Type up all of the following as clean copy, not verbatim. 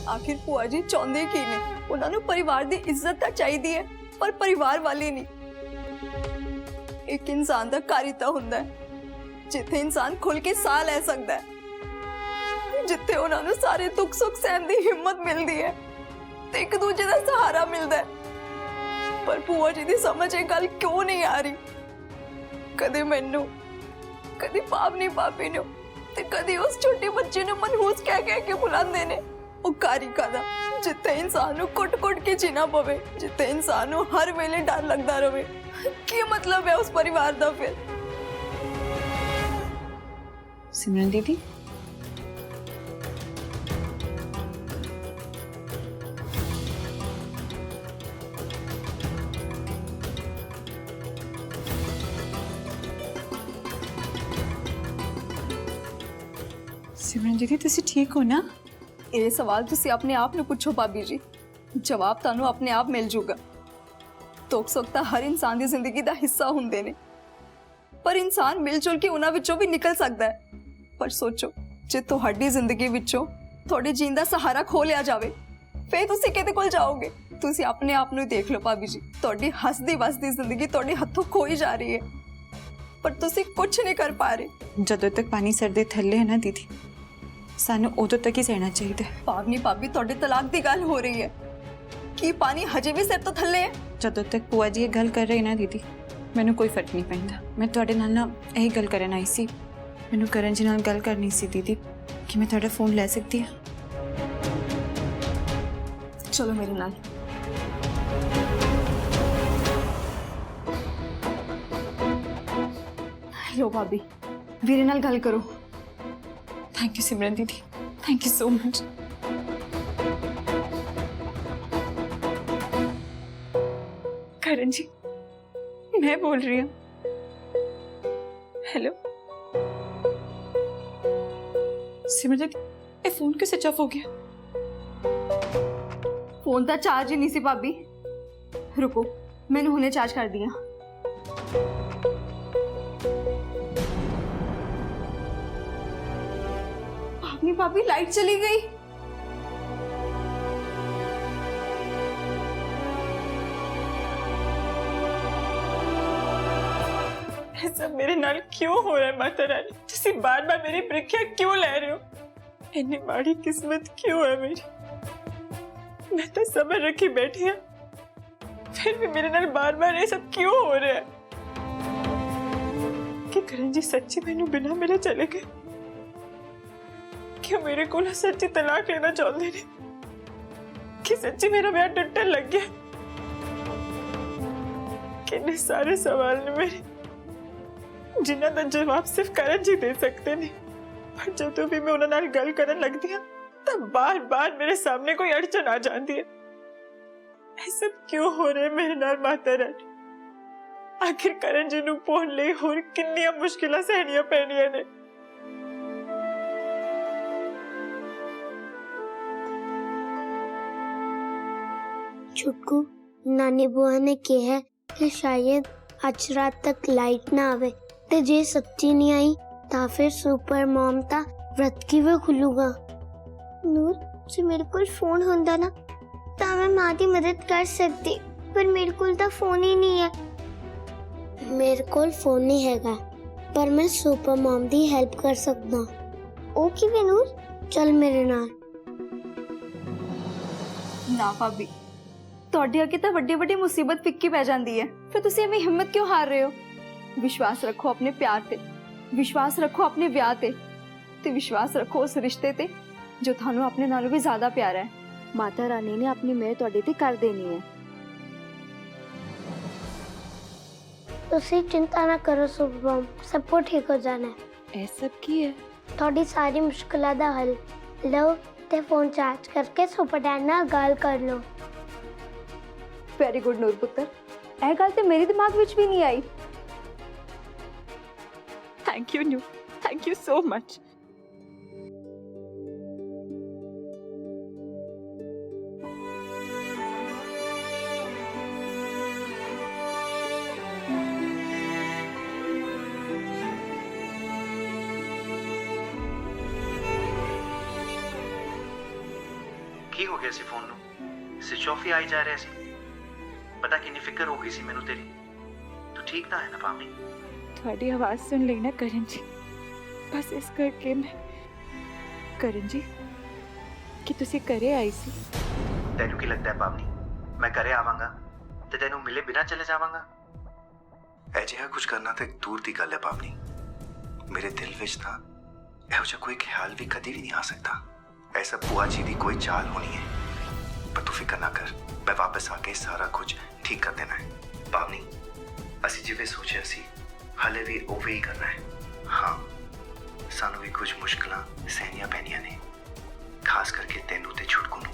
आखिर भूआ जी चाहते की ने? उन्होंने परिवार की इज्जत तो चाहिए है, पर परिवार वाली नहीं। एक इंसान का घर ही होंदा है जिथे इंसान खुल के साह लै सकता है, जिथे उन्होंने सारे दुख सुख सहन की हिम्मत मिलती है, एक दूजे का सहारा मिलता है। पर भूआ जी की समझ ये गल क्यों नहीं आ रही? कदे मैनू, कदे पावनी भाभी नू, ते कदे उस छोटे बच्चे ने मनहूस कह के बुलांदे ने। वो कारिका दा जिथे इंसान नू कुट-कुट के जीना पवे, जिथे इंसान नू हर वेले डर लगता रहे। क्या मतलब है उस परिवार दा फिर? सिमरन दीदी, सिमरन दीदी तुसी ठीक हो ना? ये सवाल तुसी अपने आप नू पूछो भाभी जी, जवाब तानू अपने आप मिल जूगा। दुख सुख तां हर इंसान की जिंदगी का हिस्सा हुंदे ने, पर इंसान मिलजुल के उन्हां विचों भी निकल सकता है। पर सोचो, जे तुहाडी जिंदगी विचों तुहाडे जीण दा सहारा खो लिया जावे, फिर तुसी किहदे कोल जाओगे? तुसी अपने आप नू देख लो भाभी जी, तुहाडी हसदी वसदी जिंदगी तुहाडे हत्थों खोई जा रही है, पर तुसी कुछ नहीं कर पा रहे। जदों तक पानी सर दे थल्ले है ना दीदी, सानू उदों तक ही सहना चाहिए। पावनी भाभी तुहाडे तलाक की गल हो रही है कि पानी हजे भी सिर तो थल्ले है? जदों तक भूआ जी ये गल कर रहे ना दीदी, मैनू कोई फर्क नहीं पैंदा। मैं तुहाडे नाल ना यही गल करन आई सी। मैनू करण जी नाल गल करनी सी दीदी कि मैं तुहाडा फोन ले सकती हां। चलो मेरे नाल। लो भाभी, वीरे नाल गल करो। थैंक यू सिमरन दीदी, थैंक यू सो मच। करण जी, मैं बोल रही हूँ। हेलो सिमरन दीदी, ये फोन क्यों स्विच ऑफ हो गया? फोन का चार्ज ही नहीं सी भाभी। रुको, मैंने हुने चार्ज कर दिया। भाभी लाइट चली गई। ऐसा मेरे नाल क्यों हो रहा है माता रानी? तुसी बार बार मेरी परीक्षा क्यों ले रहे हो? इतनी माड़ी किस्मत क्यों है मेरी? मैं तो सबर रखी बैठी हूँ, फिर भी मेरे नाल बार बार ये सब क्यों हो रहा है? कि करण जी सच्ची मैनू बिना मिले चले गए? क्यों मेरे को सच्ची तलाक लेना चाहते ने? कि सच्ची मेरा ब्याह टूटने लग गया? कितने सारे सवाल ने मेरे, जिन्हां दा जवाब सिर्फ करण जी दे सकते ने। पर जदों भी मैं उन्हां नाल गल करन लगदी हां, तब बार बार मेरे सामने कोई अड़चन आ जाती है। ये सब क्यों हो रहा है मेरे नाल माता रानी? आखिर करण जी नूं पाउण लई होर किन्नियां मुश्किलां सहणियां पैणियां ने। छुटकू, नानी बुआ ने कहा कि शायद आज रात तक लाइट ना आवे, ते जे सच्ची नहीं आई ता फिर सुपर मॉम ता व्रत किवें खुलूगा। नूर, जे मेरे कोल फोन होंदा ना ता मैं मां दी मदद कर सकती, पर मेरे कोल ता फोन ही नहीं है। मेरे कोल फोन नहीं हैगा, पर मैं सुपर मॉम दी हेल्प कर सकदा। ओ किवें नूर? चल मेरे नाल। ना भाभी, तुहाडे अगे तां वड्डी वड्डी मुसीबत फिक्की पै जांदी है, फिर तुसी एवें हिम्मत क्यों हार रहे हो? विश्वास रखो अपने प्यार ते, विश्वास रखो अपने ब्याह ते विश्वास रखो उस रिश्ते ते जो थानू अपने नालों भी ज्यादा प्यारा है। माता रानी ने अपनी मेहर तुहाडे ते कर देनी है। तुसी चिंता ना करो सुपर मॉम, सब कुछ ठीक हो जाना है। ऐ सब की है? थोड़ी सारी मुश्किलां दा हल। लो ते फोन चार्ज करके सुपर डैड नाल गल कर लो। वेरी गुड नूर पुत्र, यह गल तो मेरे दिमाग विच भी नहीं आई। Thank you Noor, thank you so much. ਕੀ ਹੋ ਗਿਆ ਸੀ ਫੋਨ ਨੂੰ? ਸਵਿਚ ਆਫ ਹੀ ਆਈ ਜਾ ਰਿਹਾ ਸੀ। ਪਤਾ ਕਿੰਨੀ ਫਿਕਰ ਹੋ ਗਈ ਸੀ ਮੈਨੂੰ ਤੇਰੀ। ਤੂੰ ਠੀਕ ਤਾਂ ਹੈ ਨਾ ਪਾਵਨੀ? ਤੁਹਾਡੀ ਆਵਾਜ਼ ਸੁਣ ਲਈ ਨਾ ਕਰਨ ਜੀ, ਬਸ ਇਸ ਕਰਕੇ ਮੈਂ ਕਰਨ ਜੀ ਕਿ ਤੁਸੀਂ ਘਰੇ ਆਈ ਸੀ। ਤੈਨੂੰ ਕੀ ਲੱਗਦਾ ਹੈ ਪਾਵਨੀ, ਮੈਂ ਘਰੇ ਆਵਾਂਗਾ ਤੇ ਤੈਨੂੰ ਮਿਲੇ ਬਿਨਾਂ ਚਲੇ ਜਾਵਾਂਗਾ? ਅਜਿਹਾ ਕੁਝ ਕਰਨਾ ਤਾਂ ਇੱਕ ਦੂਰ ਦੀ ਗੱਲ ਹੈ ਪਾਵਨੀ। ਮੇਰੇ ਦਿਲ ਵਿੱਚ ਤਾਂ ਇਹੋ ਜਿਹਾ ਕੋਈ ਖਿਆਲ ਵੀ ਕਦੀ ਵੀ ਨਹੀਂ ਆ ਸਕਦਾ। ਐਸਾ ਭੂਆ ਜੀ ਦੀ ਕੋਈ ਚਾਲ ਹੋਣੀ ਹੈ। ਪਰ ਤੂੰ ਫਿਕਰ ਨਾ ਕਰ, ਮੈਂ ਵਾਪਸ ਆ ਕੇ ਸਾਰਾ ਕੁਝ ਠੀਕ ਕਰ ਦੇਣਾ ਹੈ। ਪਾਵਨੀ, ਅਸੀਂ ਜਿਵੇਂ ਸੋਚਿਆ ਸੀ ਹਾਲੇ ਵੀ ਉਵੇਂ ਹੀ ਕਰਨਾ ਹੈ। ਹਾਂ, ਸਾਨੂੰ ਵੀ ਕੁਝ ਮੁਸ਼ਕਲਾਂ ਸਹਿਣੀਆਂ ਪੈਣੀਆਂ ਨੇ, ਖਾਸ ਕਰਕੇ ਤੈਨੂੰ ਤੇ ਛੁਟਕੂ ਨੂੰ।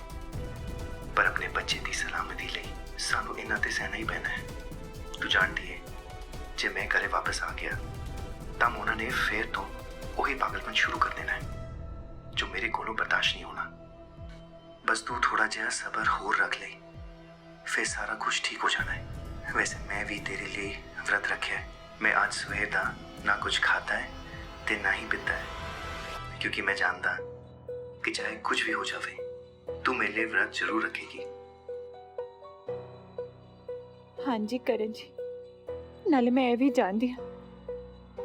ਪਰ ਆਪਣੇ ਬੱਚੇ ਦੀ ਸਲਾਮਤੀ ਲਈ ਸਾਨੂੰ ਇਹਨਾਂ ਤੇ ਸਹਿਣਾ ਹੀ ਪੈਣਾ ਹੈ। ਤੂੰ ਜਾਣਦੀ ਹੈ, ਜੇ ਮੈਂ ਘਰੇ ਵਾਪਸ ਆ ਗਿਆ ਤਾਂ ਉਹਨਾਂ ਨੇ ਫੇਰ ਤੋਂ ਉਹੀ ਪਾਗਲਪਨ ਸ਼ੁਰੂ ਕਰ ਦੇਣਾ ਹੈ ਜੋ ਮੇਰੇ ਕੋਲੋਂ ਬਰਦਾਸ਼ਤ ਨਹੀਂ ਹੋਣਾ। ਬਸ ਤੂੰ ਥੋੜਾ ਜਿਹਾ ਸਬਰ ਹੋਰ ਰੱਖ ਲੈ, ਫਿਰ ਸਾਰਾ ਕੁਝ ਠੀਕ ਹੋ ਜਾਣਾ ਹੈ। ਵੈਸੇ ਮੈਂ ਵੀ ਤੇਰੇ ਲਈ व्रत रखे है। मैं आज सवेर दा ना कुछ खाता है ते ना ही पीता है, क्योंकि मैं जानता कि चाहे कुछ भी हो जावे तू मेरे लिए व्रत जरूर रखेगी। हाँ जी करण जी, नाले मैं ये भी जानती हाँ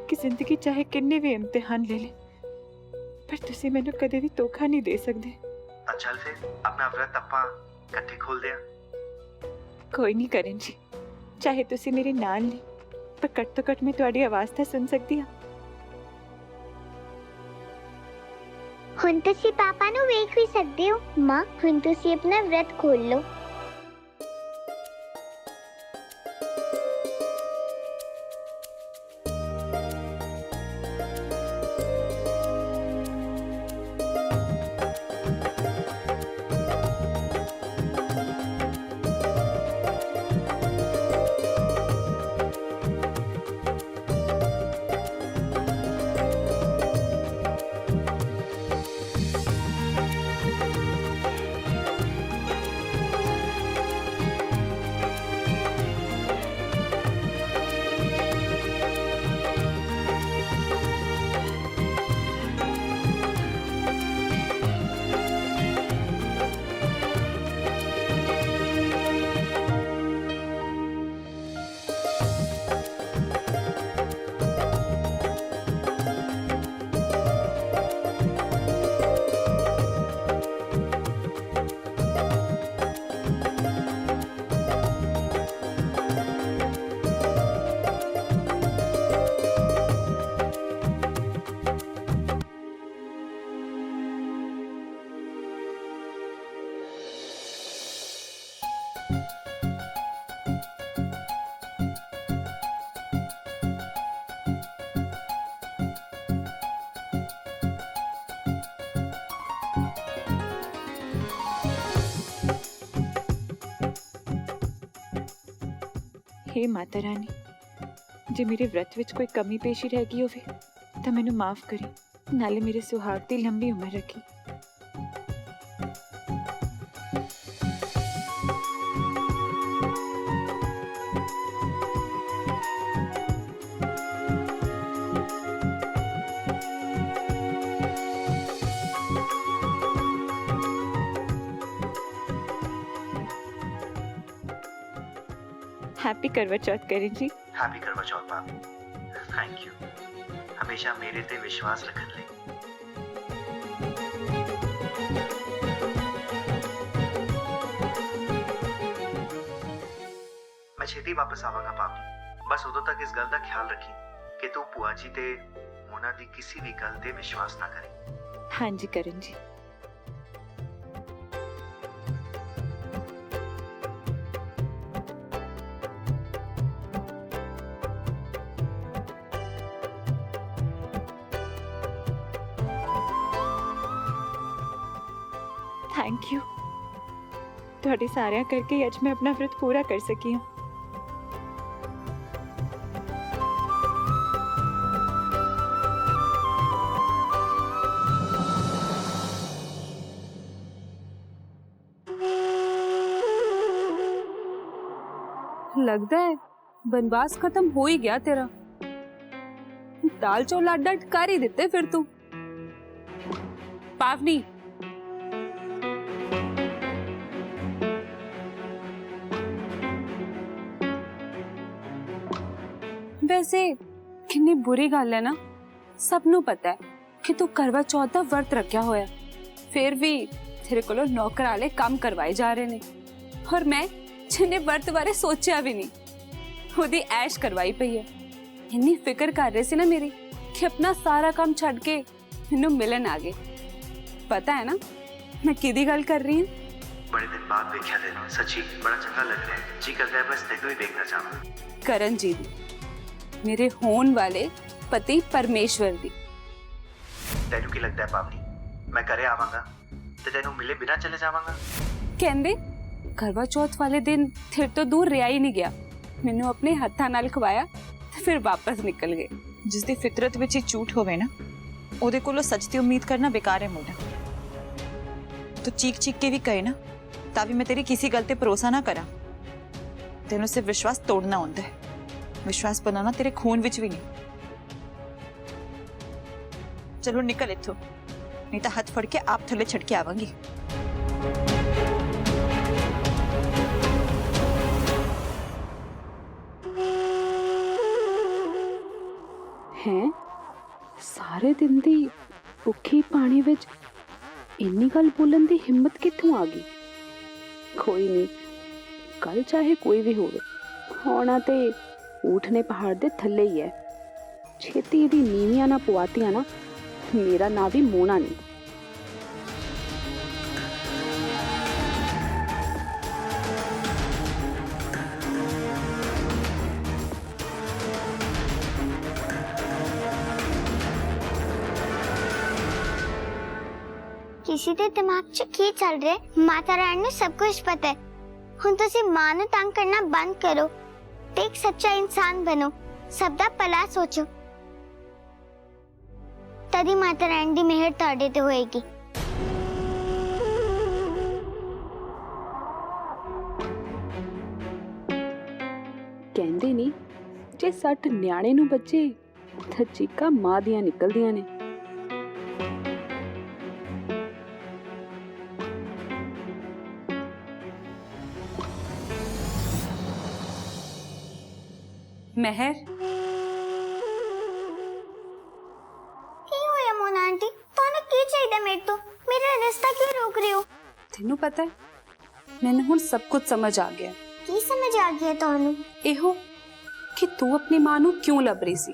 कि जिंदगी चाहे किन्ने भी इम्तिहान ले ले पर तुसी मैनू कदे भी धोखा नहीं दे सकदे। चल फिर अपना व्रत आपां इकट्ठे खोल दिया। कोई नहीं करण जी, चाहे तुसी मेरे नाल नहीं पर घट तो घट मैं तुहाडी आवाज़ तो सुन सकती हाँ। ਹੁਣ ਤੁਸੀਂ ਪਾਪਾ ਨੂੰ ਵੇਖ ਵੀ ਸਕਦੇ ਹੋ। ਮਾਂ, ਹੁਣ ਤੁਸੀਂ ਆਪਣਾ व्रत खोल लो। हे माता रानी, जे मेरे व्रत विच कोई कमी पेशी रह गई होवे तो मैनू माफ करी, नाले मेरे सुहाग दी लंबी उम्र रखी। हैप्पी करवा चौथ करण जी। हैप्पी करवा चौथ भाभी। थैंक यू हमेशा मेरे ते विश्वास रखन लई। मैं छेती वापस आवांगा भाभी, बस उदों तक इस गल का ख्याल रखी कि तू भूआ जी ते मोना दी किसी भी गल ते विश्वास ना करे। हाँ जी करण जी। थैंक यू, ਤੁਹਾਡੇ ਸਾਰਿਆਂ ਕਰਕੇ ਅੱਜ ਮੈਂ ਆਪਣਾ व्रत पूरा कर सकी हूँ। लगता है बनवास खत्म हो ही गया तेरा। दाल चौल अड्डा कर ही देते फिर तू। पावनी ਵੈਸੇ ਕਿੰਨੀ ਬੁਰੀ ਗੱਲ ਹੈ ਨਾ, ਸਭ ਨੂੰ ਪਤਾ ਹੈ ਕਿ ਤੂੰ ਕਰਵਾ ਚੌਥ ਦਾ ਵਰਤ ਰੱਖਿਆ ਹੋਇਆ, ਫਿਰ ਵੀ ਤੇਰੇ ਕੋਲੋਂ ਨੌਕਰ ਵਾਲੇ ਕੰਮ ਕਰਵਾਏ ਜਾ ਰਹੇ ਨੇ, ਔਰ ਮੈਂ ਜਿਹਨੇ ਵਰਤ ਬਾਰੇ ਸੋਚਿਆ ਵੀ ਨਹੀਂ ਉਹਦੀ ਐਸ਼ ਕਰਵਾਈ ਪਈ ਹੈ। ਇੰਨੀ ਫਿਕਰ ਕਰ ਰਹੇ ਸੀ ਨਾ ਮੇਰੀ ਕਿ ਆਪਣਾ ਸਾਰਾ ਕੰਮ ਛੱਡ ਕੇ ਮੈਨੂੰ ਮਿਲਣ ਆ ਗਏ। ਪਤਾ ਹੈ ਨਾ ਮੈਂ ਕਿਹਦੀ ਗੱਲ ਕਰ ਰਹੀ ਹਾਂ? बड़े दिन बाद देखा तेन, सच्ची बड़ा चंगा लग रहा है। जी करता है बस तेनों ही देखना चाहूँ। करण जी दी, मेरे होने वाले पति परमेश्वर दी। तेनों की लगता है पावनी, मैं घरे आवांगा ते तेनों मिले बिना चले जावांगा? कहंदे करवा चौथ वाले दिन तेरे तो दूर रिहा ही नहीं गया, मैनू अपने हत्थां नाल खवाया ते फिर वापस निकल गए। जिस दी फितरत विच ही झूठ होवे ना, ओदे कोलों सच दी उम्मीद करना बेकार है मोड़ा। तो चीख चीख के भी कहे ना, ताकि मैं तेरी किसी गल ते भरोसा ना करा। तेनों सिर्फ विश्वास तोड़ना होता है, विश्वास बनाना तेरे खून विच भी नहीं। चलो निकल इत्थों, नहीं तो हाथ फड़ के आप थले छड़ के आवांगी। हैं सारे दिन दी भुखी पानी विच इन्नी गल बोलन दी हिम्मत कित्थों आ गई? कोई नहीं, कल चाहे कोई भी होवे, होना ते ऊठ ने पहाड़ दे थल्ले ही है। छेती दी नीवियां ना पुआतियां ना, मेरा ना भी मोना नहीं। किसी ਦੇ ਦਿਮਾਗ 'ਚ ਕੀ ਚੱਲ ਰਿਹਾ? ਮਾਤਾ ਰਾਣੀ ਨੂੰ ਸਭ ਕੁਝ ਪਤਾ ਹੈ। ਹੁਣ ਤੁਸੀਂ ਮਾਂ ਨੂੰ ਤੰਗ ਕਰਨਾ ਬੰਦ ਕਰੋ ਤੇ ਇੱਕ ਸੱਚਾ ਇਨਸਾਨ ਬਣੋ, ਸਭ ਦਾ ਭਲਾ ਸੋਚੋ, ਤਦੀ ਮਾਤਾ ਰਾਣੀ ਦੀ ਮਿਹਰ ਤੁਹਾਡੇ ਤੇ ਹੋਏਗੀ। ਕਹਿੰਦੇ ਨਹੀਂ ਜੇ ਸੱਟ ਨਿਆਣੇ ਨੂੰ ਬੱਚੇ ਤਾਂ ਚੀਕਾਂ ਮਾਂ ਦੀਆਂ ਨਿਕਲਦੀਆਂ ਨੇ। महर ਕੀ ਹੋਇਆ ਮੋਨਾ ਆਂਟੀ? ਤੁਹਾਨੂੰ ਕੀ ਚਾਹੀਦਾ ਮੇਰੇ ਤੋਂ? ਮੇਰਾ ਰਸਤਾ ਕਿਉਂ ਰੋਕ ਰਹੇ ਹੋ? ਤੈਨੂੰ ਪਤਾ ਹੈ ਮੈਨੂੰ ਹੁਣ ਸਭ ਕੁਝ ਸਮਝ ਆ ਗਿਆ। ਕੀ ਸਮਝ ਆ ਗਿਆ ਤੁਹਾਨੂੰ? ਇਹੋ ਕਿ ਤੂੰ ਆਪਣੀ ਮਾਂ ਨੂੰ ਕਿਉਂ ਲੱਭ ਰਹੀ ਸੀ,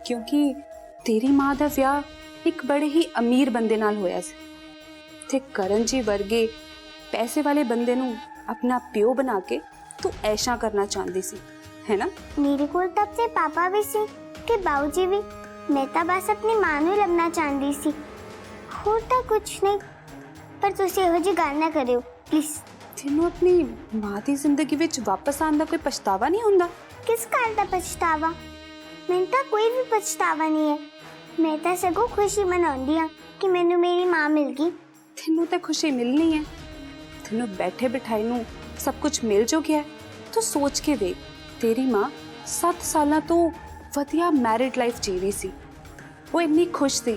ਕਿਉਂਕਿ ਤੇਰੀ ਮਾਂ ਦਾ ਵਿਆਹ ਇੱਕ ਬੜੇ ਹੀ ਅਮੀਰ ਬੰਦੇ ਨਾਲ ਹੋਇਆ ਸੀ ਤੇ ਕਰਨ ਜੀ ਵਰਗੇ ਪੈਸੇ ਵਾਲੇ ਬੰਦੇ ਨੂੰ ਆਪਣਾ ਪਿਓ ਬਣਾ ਕੇ ਤੂੰ ਐਸ਼ਾ ਕਰਨਾ ਚਾਹੁੰਦੀ ਸੀ, है ना? मेरे को तब से पापा भी सी कि बाबूजी भी, मैं तो बस अपनी मां ਨੂੰ ਲੱਭਣਾ ਚਾਹੁੰਦੀ ਸੀ, ਹੋਰ ਤਾਂ ਕੁਝ ਨਹੀਂ। ਪਰ ਤੁਸੀਂ ਇਹੋ ਜਿਹੀ ਗੱਲ ਨਾ ਕਰਿਓ ਪਲੀਜ਼। ਤੈਨੂੰ ਆਪਣੀ ਮਾਂ ਦੀ ਜ਼ਿੰਦਗੀ ਵਿੱਚ ਵਾਪਸ ਆਉਣ ਦਾ ਕੋਈ ਪਛਤਾਵਾ ਨਹੀਂ ਹੁੰਦਾ? ਕਿਸ ਗੱਲ ਦਾ ਪਛਤਾਵਾ? ਮੈਨੂੰ ਤਾਂ ਕੋਈ ਵੀ ਪਛਤਾਵਾ ਨਹੀਂ ਹੈ। ਮੈਂ ਤਾਂ ਸਗੋਂ ਖੁਸ਼ੀ ਮਨਾਉਂਦੀ ਹਾਂ ਕਿ ਮੈਨੂੰ ਮੇਰੀ ਮਾਂ ਮਿਲ ਗਈ। ਤੈਨੂੰ ਤਾਂ ਖੁਸ਼ੀ ਮਿਲਣੀ ਹੈ, ਤੈਨੂੰ ਬੈਠੇ ਬਿਠਾਈ ਨੂੰ ਸਭ ਕੁਝ ਮਿਲ ਜੋ ਗਿਆ। ਤੂੰ ਸੋਚ ਕੇ ਵੇਖ, तेरी माँ 7 साल तो वधिया मैरिड लाइफ जी रही सी, वो इन्नी खुश थी,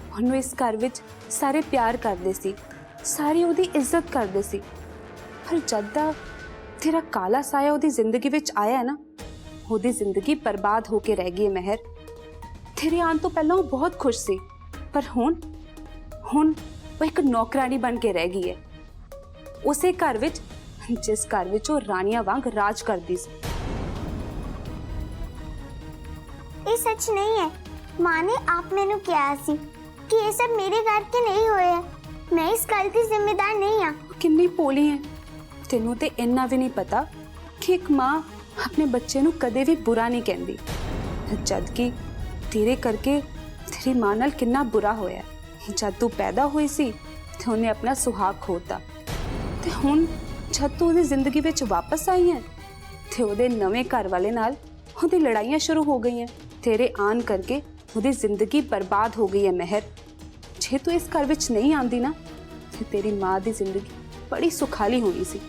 उन्होंने इस घर विच सारे प्यार करते सी, सारी उहदी इज्जत करते सी। पर जद दा तेरा काला साया उहदी जिंदगी विच आया ना, उहदी जिंदगी बर्बाद होके रह गई है। महर, तेरे आने तो पहला वो बहुत खुश सी, पर हुण वो एक नौकरानी बन के रह गई है उसे घर विच जिस घर विच वो रानियां वांग राज करती सी। ये सच नहीं है। मां ने आप मैनू कहा सी कि ये सब मेरे करके नहीं होया है, मैं इस गल की जिम्मेदार नहीं हाँ। किन्नी भोली है, तेनू ते इन्ना भी नहीं पता कि एक मां अपने बच्चे नू कदे भी बुरा नहीं कहंदी, जबकि तेरे करके तेरी मां नाल किन्ना बुरा होया। जब तू पैदा हुई सी ते उन्हें अपना सुहाग खोता, ते हुण जब तू उहदी जिंदगी विच वापस आई है ते उहदे नवे घर वाले नाल उहदी लड़ाइयां शुरू हो गई हैं। तेरे आन करके उहदी जिंदगी बर्बाद हो गई है। महर, जे तू इस घर विच नहीं आंदी ना ते तेरी मां दी जिंदगी बड़ी सुखाली होनी सी।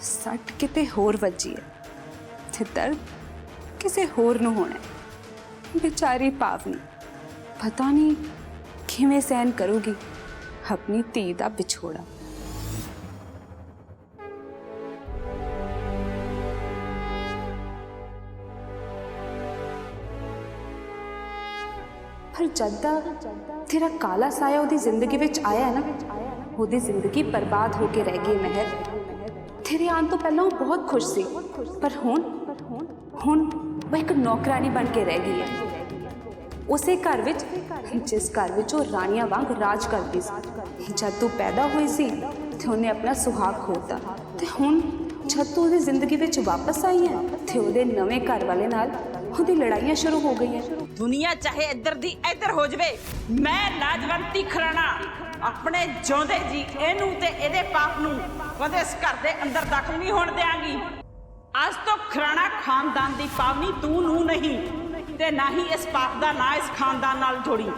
सट किते होर वजी है ते दर्द किसे होर नूं होना है। बेचारी पावनी पता नहीं किवें सहन करूगी अपनी धी दा विछोड़ा। ਪਰ ਜਦ ਦਾ ਤੇਰਾ ਕਾਲਾ ਸਾਇਆ ਉਹਦੀ ਜ਼ਿੰਦਗੀ ਵਿੱਚ ਆਇਆ ਹੈ ਨਾ, ਉਹਦੀ ਜ਼ਿੰਦਗੀ ਬਰਬਾਦ ਹੋ ਕੇ ਰਹਿ ਗਈ ਮਹਿਰ। ਤੇਰੇ ਆਉਣ ਤੋਂ ਪਹਿਲਾਂ ਉਹ ਬਹੁਤ ਖੁਸ਼ ਸੀ, ਪਰ ਹੁਣ ਉਹ ਇੱਕ ਨੌਕਰਾਨੀ ਬਣ ਕੇ ਰਹਿ ਗਈ ਹੈ ਉਸੇ ਘਰ ਵਿੱਚ, ਜਿਸ ਘਰ ਵਿੱਚ ਉਹ ਰਾਣੀਆਂ ਵਾਂਗ ਰਾਜ ਕਰਦੀ ਸੀ। ਜਦ ਤੂੰ ਪੈਦਾ ਹੋਈ ਸੀ ਤੇ ਉਹਨੇ ਆਪਣਾ ਸੁਹਾਗ ਖੋਤਾ, ਤੇ ਹੁਣ ਜਦ ਤੂੰ ਉਹਦੀ ਜ਼ਿੰਦਗੀ ਵਿੱਚ ਵਾਪਸ ਆਈ ਹੈ ਤੇ ਉਹਦੇ ਨਵੇਂ ਘਰ ਵਾਲੇ ਨਾਲ ਉਹਦੀ ਲੜਾਈਆਂ ਸ਼ੁਰੂ ਹੋ ਗਈਆਂ। ਦੁਨੀਆ ਚਾਹੇ ਇੱਧਰ ਦੀ ਇੱਧਰ ਹੋ ਜਵੇ, ਮੈਂ ਲਾਜਵੰਤੀ ਖਰਾਣਾ ਆਪਣੇ ਜਿਉਂਦੇ ਜੀ ਇਹਨੂੰ ਤੇ ਇਹਦੇ ਪਾਪ ਨੂੰ ਕਦੇ ਇਸ ਘਰ ਦੇ ਅੰਦਰ ਦਾਖਲ ਨਹੀਂ ਹੋਣ ਦਿਆਂਗੀ। ਅੱਜ ਤੋਂ ਖਰਾਣਾ ਖਾਨਦਾਨ ਦੀ ਪਾਵਨੀ ਤੂੰ ਨੂੰ ਨਹੀਂ ਤੇ ਨਾ ਹੀ ਇਸ ਪਾਪ ਦਾ ਨਾਂ ਇਸ ਖਾਨਦਾਨ ਨਾਲ ਜੋੜੀ।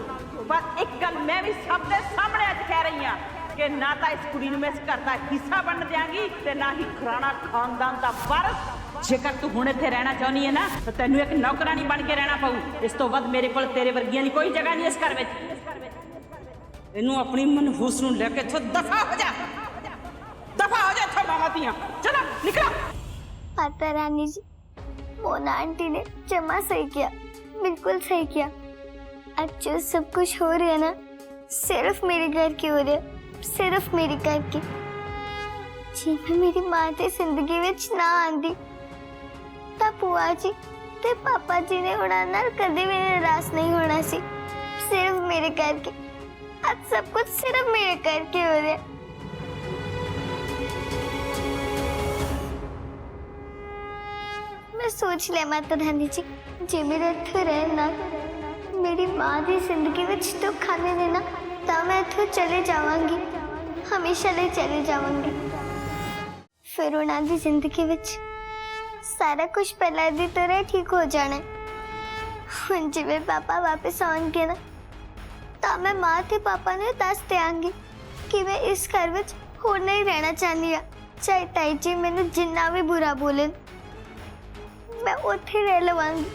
ਪਰ ਇੱਕ ਗੱਲ ਮੈਂ ਵੀ ਸਭ ਦੇ ਸਾਹਮਣੇ ਅੱਜ ਕਹਿ ਰਹੀ ਹਾਂ ਕਿ ਨਾ ਤਾਂ ਇਸ ਕੁੜੀ ਨੂੰ ਮੈਂ ਇਸ ਘਰ ਦਾ ਹਿੱਸਾ ਬਣ ਦਿਆਂਗੀ ਤੇ ਨਾ ਹੀ ਖਰਾਣਾ ਖਾਨਦਾਨ ਦਾ ਵਾਰਸ। ਜੇਕਰ ਤੂੰ ਹੁਣ ਇੱਥੇ ਰਹਿਣਾ ਚਾਹੁੰਦੀ ਹੈ ਨਾ ਤਾਂ ਤੈਨੂੰ ਇੱਕ ਨੌਕਰਾਨੀ ਬਣ ਕੇ ਰਹਿਣਾ ਪਊ। ਇਸ ਤੋਂ ਵੱਧ ਮੇਰੇ ਕੋਲ ਤੇਰੇ ਵਰਗੀਆਂ ਦੀ ਕੋਈ ਜਗ੍ਹਾ ਨਹੀਂ ਇਸ ਘਰ ਵਿੱਚ। ਇਹਨੂੰ ਆਪਣੀ ਮਨਹੂਸ ਨੂੰ ਲੈ ਕੇ ਇੱਥੋਂ ਦਫਾ ਹੋ ਜਾ, ਦਫਾ ਹੋ ਜਾ ਇੱਥੋਂ ਮਾਵਾਂ ਧੀਆਂ। ਚਲੋ ਨਿਕਲੋ। माता रानी जी, मोना आंटी ने जमा सही किया, बिल्कुल सही किया। आज जो सब कुछ हो रहा है ना, सिर्फ मेरे घर की हो रहा है, सिर्फ मेरे घर की। जी मैं मेरी मां की जिंदगी विच ना आंदी तां भूआ जी ते पापा जी ने उन्हां नाल कदे भी नाराज नहीं होना सी। सिर्फ मेरे घर की, आज सब कुछ सिर्फ मेरे घर की हो रहा है। मैं सोच लिया माता रानी जी, जे मेरे इत्थे रहना मेरी मां की जिंदगी विच दुख आने देना तो मैं इत्थों चले जावांगी, हमेशा लिए चले जावांगी। फिर उन्हां दी जिंदगी विच सारा कुछ पहले दी तरह ठीक हो जाना है। हुण जिवें पापा वापस आउणगे ना तो मैं मां ते पापा ने दस देंगी कि मैं इस घर विच होर नहीं रहना चाहती हाँ। चाहे ताई जी मैनूं जिन्ना भी बुरा बोलन, मैं उठे रह लवांगी।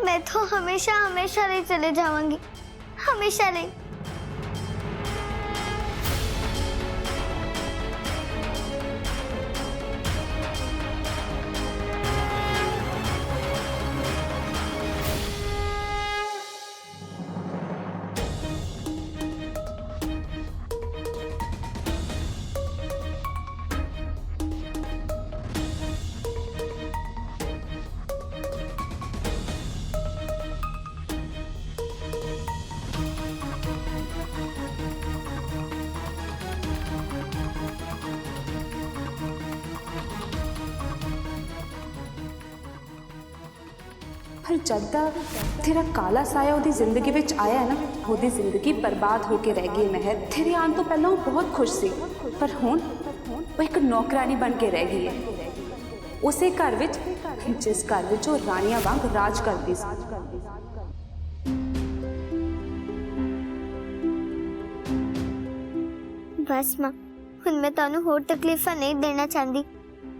मैं तो हमेशा हमेशा लिए चले जावांगी, हमेशा लिए। ਪਰ ਜਦ ਦਾ ਤੇਰਾ ਕਾਲਾ ਸਾਇਆ ਉਹਦੀ ਜ਼ਿੰਦਗੀ ਵਿੱਚ ਆਇਆ ਹੈ ਨਾ, ਉਹਦੀ ਜ਼ਿੰਦਗੀ ਬਰਬਾਦ ਹੋ ਕੇ ਰਹਿ ਗਈ ਮਹਿਰ। ਤੇਰੇ ਆਉਣ ਤੋਂ ਪਹਿਲਾਂ ਉਹ ਬਹੁਤ ਖੁਸ਼ ਸੀ, ਪਰ ਹੁਣ ਉਹ ਇੱਕ ਨੌਕਰਾਨੀ ਬਣ ਕੇ ਰਹਿ ਗਈ ਹੈ ਉਸੇ ਘਰ ਵਿੱਚ, ਜਿਸ ਘਰ ਵਿੱਚ ਉਹ ਰਾਣੀਆਂ ਵਾਂਗ ਰਾਜ ਕਰਦੀ ਸੀ। बस मां, हुण मैं तुहानू होर तकलीफां नहीं देना चाहती।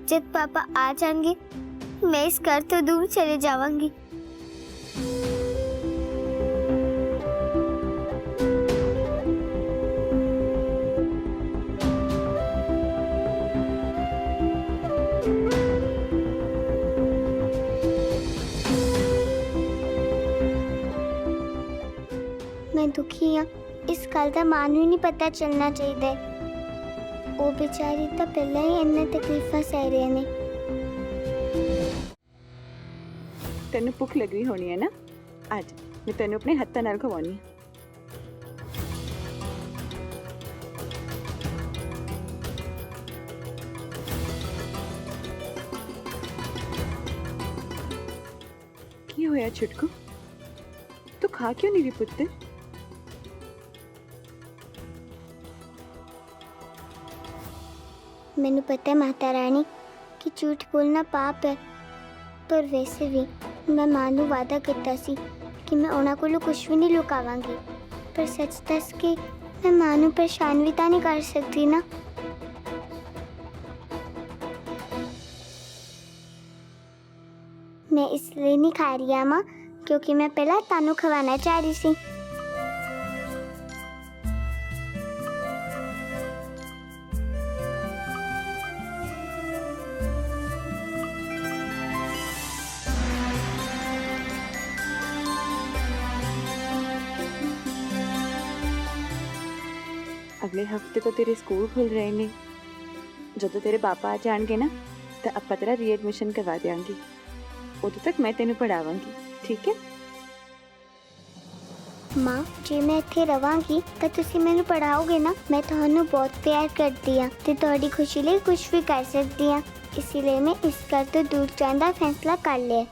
जब पापा आ जाएंगे मैं इस घर तो दूर चले जावांगी। मैं दुखी हाँ, इस गल का मां नूं नहीं पता चलना चाहिए। वो बेचारी तो पहले ही इन्ने तकलीफां सह रहे ने। तेन भुख लगी होनी है ना, आज मैं तेन अपने हत्थों नाल खवानी। की होया छुटकू, तू खा क्यों नहीं रही पुत्र? मैनू पता है माता रानी कि झूठ बोलना पाप है, पर वैसे भी मैं मां नूं वादा किया सी कि मैं उन्हां कोलों कुछ भी नहीं लुकावांगी। पर सच दस के मैं मां नूं परेशान भी तो नहीं कर सकती ना। मैं इसलिए नहीं खा रही मां क्योंकि मैं पहला तानू खवाना चाह रही सी। ਅਗਲੇ ਹਫਤੇ ਤੋਂ ਤੇਰੇ ਸਕੂਲ ਖੁੱਲ ਰਹੇ ਨੇ। ਜਦੋਂ ਤੇਰੇ ਪਾਪਾ ਆ ਜਾਣਗੇ ਨਾ ਤਾਂ ਆਪਾਂ ਤੇਰਾ ਰੀਐਡਮਿਸ਼ਨ ਕਰਵਾ ਦਿਆਂਗੇ। ਉਦੋਂ ਤੱਕ ਮੈਂ ਤੈਨੂੰ ਪੜਾਵਾਂਗੀ, ਠੀਕ ਹੈ? ਮਾਂ ਜੇ ਮੈਂ ਇੱਥੇ ਰਵਾਂਗੀ ਤਾਂ ਤੁਸੀਂ ਮੈਨੂੰ ਪੜਾਓਗੇ ਨਾ? ਮੈਂ ਤੁਹਾਨੂੰ ਬਹੁਤ ਪਿਆਰ ਕਰਦੀ ਹਾਂ ਤੇ ਤੁਹਾਡੀ ਖੁਸ਼ੀ ਲਈ ਕੁਝ ਵੀ ਕਰ ਸਕਦੀ ਹਾਂ। ਇਸੇ ਲਈ ਮੈਂ ਇਸ ਘਰ ਤੋਂ ਦੂਰ ਜਾਣ ਦਾ ਫੈਸਲਾ ਕਰ ਲਿਆ।